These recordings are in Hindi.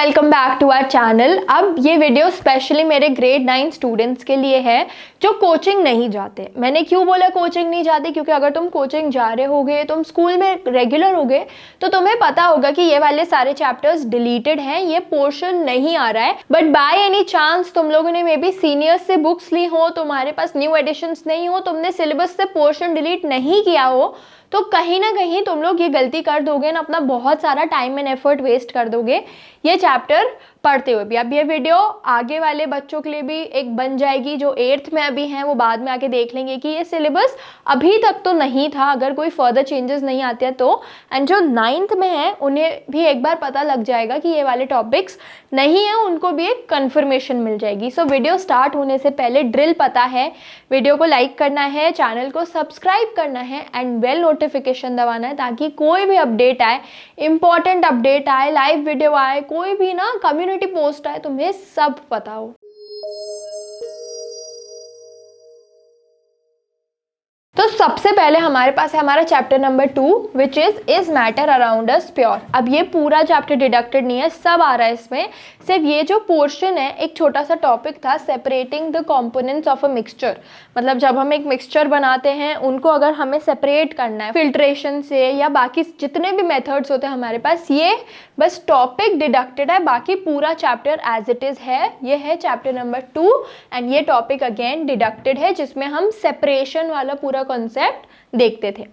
Welcome back to our channel. अब ये वीडियो स्पेशली मेरे ग्रेड 9 स्टूडेंट्स के लिए है जो कोचिंग नहीं जाते। मैंने क्यों बोला कोचिंग नहीं जाते, क्योंकि अगर तुम कोचिंग जा रहे होगे, तुम स्कूल में रेगुलर होगे, तो तुम्हें पता होगा कि ये वाले सारे चैप्टर्स डिलीटेड हैं, ये पोर्शन नहीं आ रहा है। बट बाय एनी चांस तुम लोगों ने मे बी सीनियर्स से बुक्स ली हो, तुम्हारे पास न्यू एडिशंस नहीं हो, तुमने सिलेबस से पोर्शन डिलीट नहीं किया हो, तो कहीं ना कहीं तुम लोग ये गलती कर दोगे ना, अपना बहुत सारा टाइम एंड एफर्ट वेस्ट कर दोगे ये चैप्टर पढ़ते हुए भी। अब ये वीडियो आगे वाले बच्चों के लिए भी एक बन जाएगी, जो 8th में अभी हैं वो बाद में आके देख लेंगे कि ये सिलेबस अभी तक तो नहीं था, अगर कोई फर्दर चेंजेस नहीं आते हैं तो। एंड जो 9th में है उन्हें भी एक बार पता लग जाएगा कि ये वाले टॉपिक्स नहीं है, उनको भी एक कन्फर्मेशन मिल जाएगी। सो वीडियो स्टार्ट होने से पहले ड्रिल पता है, वीडियो को लाइक करना है, चैनल को सब्सक्राइब करना है एंड बेल नोटिफिकेशन दबाना है, ताकि कोई भी अपडेट आए, इंपॉर्टेंट अपडेट आए, लाइव वीडियो आए, कोई भी ना कम्युनिटी पोस्ट आए, तुम्हें सब पता हो। तो सबसे पहले हमारे पास है हमारा chapter number 2 which is matter around us pure. अब ये पूरा चैप्टर डिडक्टेड नहीं है, सब आ रहा है इसमें। सिर्फ ये जो पोर्शन है, एक छोटा सा टॉपिक था, separating the components of a mixture. मतलब जब हम एक मिक्सचर बनाते हैं, उनको अगर हमें सेपरेट करना है फिल्ट्रेशन से या बाकी जितने भी मेथड्स होते हैं हमारे पास, ये बस टॉपिक डिडक्टेड है, बाकी पूरा चैप्टर एज इट इज है। ये है चैप्टर नंबर 2 एंड ये टॉपिक अगेन डिडक्टेड है, जिसमें हम सेपरेशन वाला पूरा कॉन्सेप्ट देखते थे।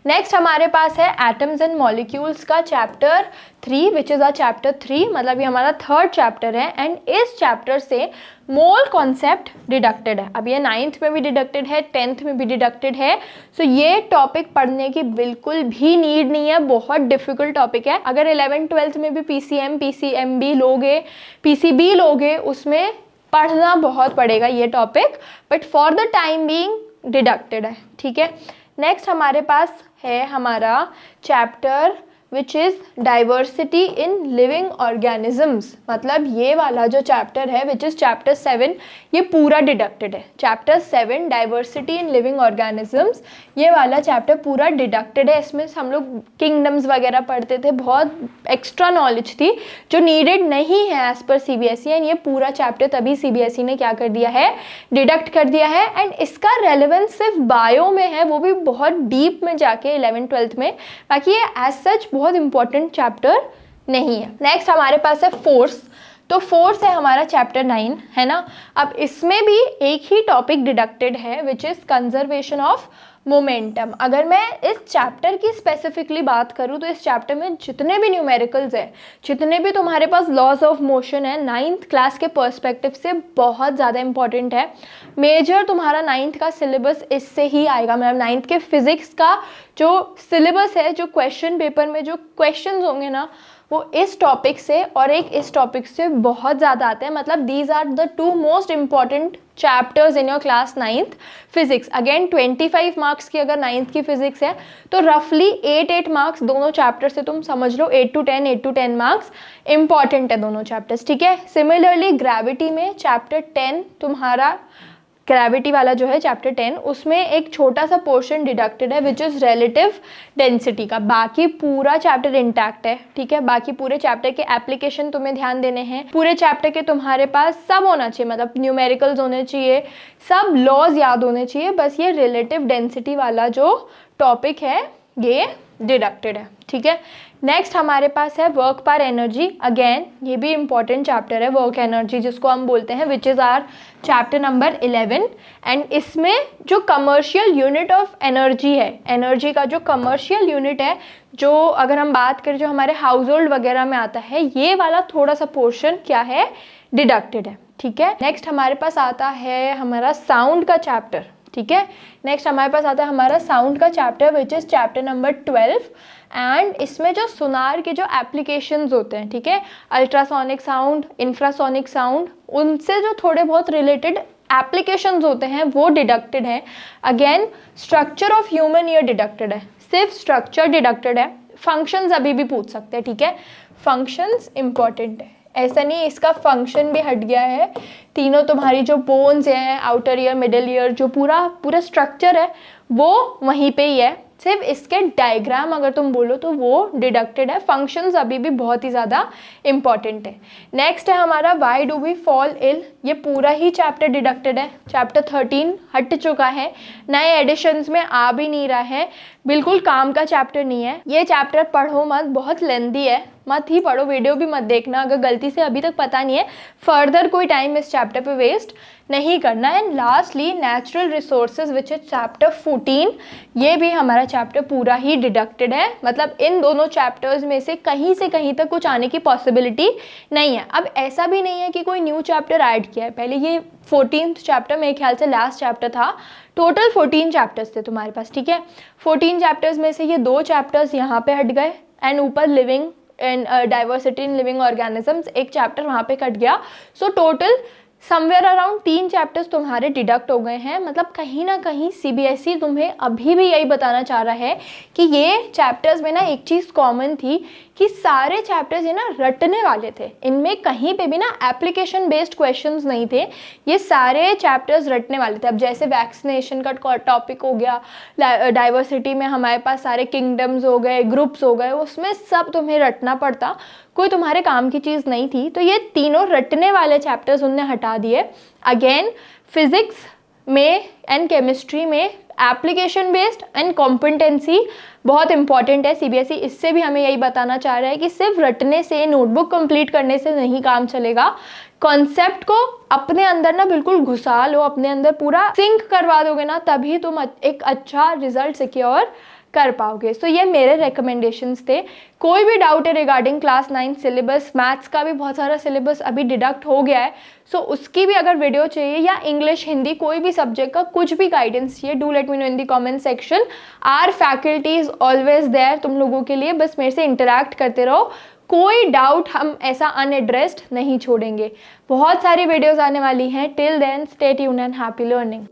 नेक्स्ट हमारे पास है एटम्स एंड मॉलिक्यूल्स का chapter 3 which is a chapter 3, मतलब ये हमारा 3rd चैप्टर है। एंड इस चैप्टर से मोल कॉन्सेप्ट डिडक्टेड है। अब ये 9th में भी डिडक्टेड है, 10th में भी डिडक्टेड है। सो ये टॉपिक पढ़ने की बिल्कुल भी नीड नहीं है, बहुत डिफिकल्ट टॉपिक है। अगर 11th 12th में भी PCM PCMB लोगे, PCB लोगे, उसमें पढ़ना बहुत पड़ेगा ये topic, but for the time being deducted है, ठीक है। नेक्स्ट हमारे पास है हमारा chapter which is diversity in living organisms. मतलब ये वाला जो चैप्टर है विच इज़ चैप्टर 7, ये पूरा डिडक्टेड है। Chapter 7 diversity in living organisms, ये वाला चैप्टर पूरा डिडक्टेड है। इसमें हम लोग किंगडम्स वगैरह पढ़ते थे, बहुत एक्स्ट्रा नॉलेज थी जो नीडेड नहीं है एज पर CBSE। एंड ये पूरा चैप्टर तभी CBSE ने क्या कर दिया है, डिडक्ट कर दिया है। एंड इसका रेलेवेंस सिर्फ बायो में है, वो भी बहुत डीप में जाके 11th 12th में, बाकी ये एज सच बहुत इंपॉर्टेंट चैप्टर नहीं है। नेक्स्ट हमारे पास है फोर्स। तो फोर्स है हमारा चैप्टर 9, है ना। अब इसमें भी एक ही टॉपिक डिडक्टेड है which is conservation of momentum. अगर मैं इस चैप्टर की स्पेसिफिकली बात करूँ तो इस चैप्टर में जितने भी न्यूमेरिकल्स है, जितने भी तुम्हारे पास लॉज ऑफ मोशन है, 9th क्लास के पर्सपेक्टिव से बहुत ज़्यादा इंपॉर्टेंट है। मेजर तुम्हारा 9th का सिलेबस इससे ही आएगा। मतलब 9th के फिजिक्स का जो सिलेबस है, जो क्वेश्चन पेपर में जो क्वेश्चंस होंगे ना, वो इस टॉपिक से और एक इस टॉपिक से बहुत ज़्यादा आते हैं। मतलब these are the 2 most important chapters in your class 9th physics. Again 25 marks की अगर 9th की फिजिक्स है, तो रफली 8 मार्क्स दोनों चैप्टर से तुम समझ लो, 8 to 10 मार्क्स इंपॉर्टेंट है दोनों चैप्टर्स, ठीक है। सिमिलरली ग्रेविटी में चैप्टर 10 तुम्हारा, ग्रेविटी वाला जो है चैप्टर 10, उसमें एक छोटा सा पोर्शन डिडक्टेड है विच इज़ रिलेटिव डेंसिटी का। बाकी पूरा चैप्टर इंटैक्ट है, ठीक है। बाकी पूरे चैप्टर के एप्लीकेशन तुम्हें ध्यान देने हैं, पूरे चैप्टर के तुम्हारे पास सब होना चाहिए, मतलब न्यूमेरिकल्स होने चाहिए, सब लॉज याद होने चाहिए। बस ये रिलेटिव डेंसिटी वाला जो टॉपिक है ये डिडक्टेड है, ठीक है। नेक्स्ट हमारे पास है वर्क पर एनर्जी। अगेन ये भी इंपॉर्टेंट चैप्टर है, वर्क एनर्जी जिसको हम बोलते हैं, which is our chapter number 11। And इसमें जो कमर्शियल यूनिट ऑफ एनर्जी है, एनर्जी का जो कमर्शियल यूनिट है, जो अगर हम बात करें जो हमारे हाउस होल्ड वगैरह में आता है, ये वाला थोड़ा सा पोर्शन क्या है, डिडक्टेड है, ठीक है। नेक्स्ट हमारे पास आता है हमारा साउंड का चैप्टर, ठीक है। नेक्स्ट हमारे पास आता है हमारा साउंड का chapter which is chapter number 12। And इसमें जो सोनार के जो एप्लीकेशंस होते हैं, ठीक है, अल्ट्रासोनिक साउंड, इंफ्रासोनिक साउंड, उनसे जो थोड़े बहुत रिलेटेड एप्लीकेशंस होते हैं वो डिडक्टेड है। Again structure of human ear deducted है, सिर्फ स्ट्रक्चर डिडक्टेड है। फंक्शंस अभी भी पूछ सकते हैं, ठीक है, फंक्शंस इंपॉर्टेंट है, ऐसा नहीं इसका फंक्शन भी हट गया है। तीनों तुम्हारी जो बोन्स हैं, आउटर ईयर, मिडिल ईयर, जो पूरा स्ट्रक्चर है वो वहीं पे ही है, सिर्फ इसके डायग्राम अगर तुम बोलो तो वो डिडक्टेड है, फंक्शंस अभी भी बहुत ही ज़्यादा इंपॉर्टेंट है। नेक्स्ट है हमारा why do we fall ill, ये पूरा ही चैप्टर डिडक्टेड है। चैप्टर 13 हट चुका है, नए एडिशंस में आ भी नहीं रहा है, बिल्कुल काम का चैप्टर नहीं है। ये चैप्टर पढ़ो मत, बहुत लेंदी है, मत ही पढ़ो, वीडियो भी मत देखना अगर गलती से अभी तक पता नहीं है। फर्दर कोई टाइम इस चैप्टर पे वेस्ट नहीं करना है। And lastly natural resources which is chapter 14, ये भी हमारा चैप्टर पूरा ही डिडक्टेड है, मतलब इन दोनों चैप्टर्स में से कहीं तक कुछ आने की पॉसिबिलिटी नहीं है। अब ऐसा भी नहीं है कि कोई न्यू चैप्टर ऐड किया है, पहले ये 14th चैप्टर मेरे ख्याल से लास्ट चैप्टर था। टोटल 14 चैप्टर्स थे तुम्हारे पास, ठीक है। 14 चैप्टर्स में से ये 2 चैप्टर्स यहाँ पे हट गए, एंड ऊपर living and diversity in living organisms एक चैप्टर वहाँ पे कट गया। So total somewhere around 3 chapters तुम्हारे डिडक्ट हो गए हैं। मतलब कहीं ना कहीं सीबीएसई तुम्हें अभी भी यही बताना चाह रहा है कि ये चैप्टर्स में ना एक चीज़ कॉमन थी कि सारे चैप्टर्स ये ना रटने वाले थे, इनमें कहीं पे भी ना एप्लीकेशन बेस्ड क्वेश्चंस नहीं थे, ये सारे चैप्टर्स रटने वाले थे। अब जैसे वैक्सीनेशन का टॉपिक हो गया, डाइवर्सिटी में हमारे पास सारे किंगडम्स हो गए, ग्रुप्स हो गए, उसमें सब तुम्हें रटना पड़ता, कोई तुम्हारे काम की चीज़ नहीं थी। तो ये तीनों रटने वाले चैप्टर्स उनने हटा दिए। अगेन फिजिक्स में एंड केमिस्ट्री में एप्लीकेशन बेस्ड एंड कॉम्पिटेंसी बहुत इंपॉर्टेंट है। सीबीएसई इससे भी हमें यही बताना चाह रहा है कि सिर्फ रटने से, नोटबुक कंप्लीट करने से नहीं काम चलेगा। कॉन्सेप्ट को अपने अंदर ना बिल्कुल घुसा लो, अपने अंदर पूरा सिंक करवा दोगे ना, तभी तुम एक अच्छा रिजल्ट सिक्योर कर पाओगे। सो ये मेरे रिकमेंडेशंस थे। कोई भी डाउट है रिगार्डिंग क्लास 9 सिलेबस, मैथ्स का भी बहुत सारा सिलेबस अभी डिडक्ट हो गया है, सो उसकी भी अगर वीडियो चाहिए, या इंग्लिश, हिंदी, कोई भी सब्जेक्ट का कुछ भी गाइडेंस चाहिए, do let me know in the comment section. Our faculty is always there तुम लोगों के लिए, बस मेरे से इंटरैक्ट करते रहो, कोई डाउट हम ऐसा अनएड्रेस्ड नहीं छोड़ेंगे। बहुत सारी वीडियोस आने वाली हैं। Till then stay tuned and happy learning.